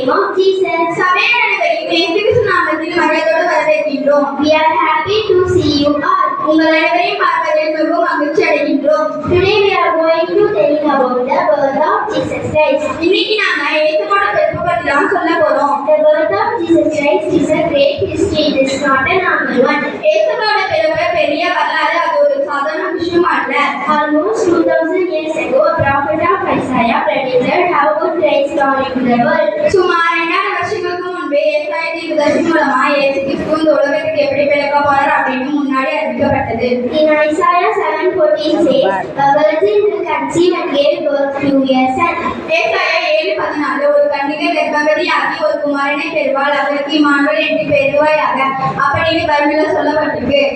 name of Jesus. We are happy to see you all. Today we are going to tell about the birth of Jesus Christ. The birth of Jesus Christ is a great history. It is not a normal one. Almost 2000 years ago, a prophet of Isaiah predicted how good Christ dawned into the world. In Isaiah 7:14 says, a virgin will conceive and give birth to a son.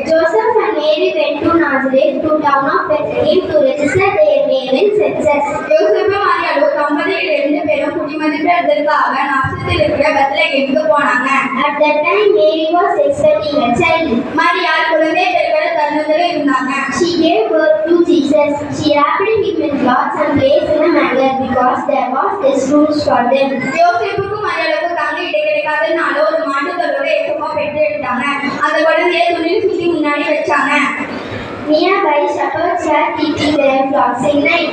Joseph and Mary went to Nazareth, to town of Bethlehem, to register their name in census. At that time, Mary was expecting a child. She gave birth to Jesus. She wrapped him in cloths and placed in a manger because there was less room for them. Nearby, shepherds were keeping their flocks in night.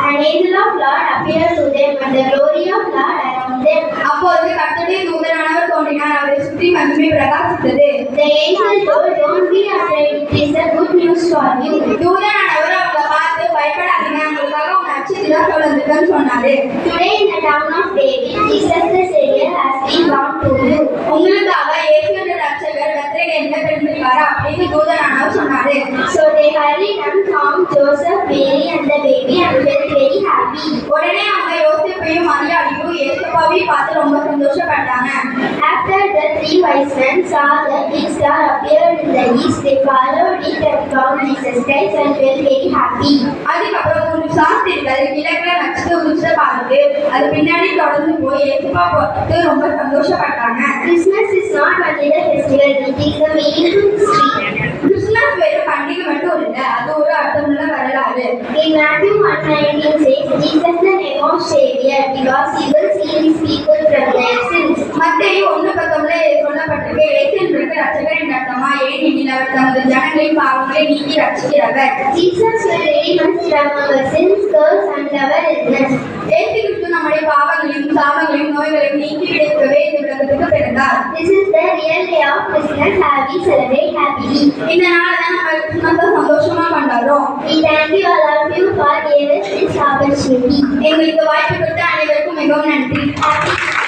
An angel of Lord appeared to them, and the glory of Lord around them. The angel told, "Don't be afraid, it is a good news for you." Today in the town of David, Jesus the Savior has been born to you. So they hurried and found Joseph, Mary and the baby and felt very happy. After the three wise men saw the big star appeared in the east, they followed it and found Jesus Christ and felt very happy. Christmas is not only the festival, it is the meaningful history. In Matthew 1:19 says, Jesus the name of Savior, because he will save his people from their sins. Jesus will redeem us from our sins, curse and our illness. This is the real day of Christmas. Happy celebrate happily. We thank you all of you for giving us this opportunity. Happy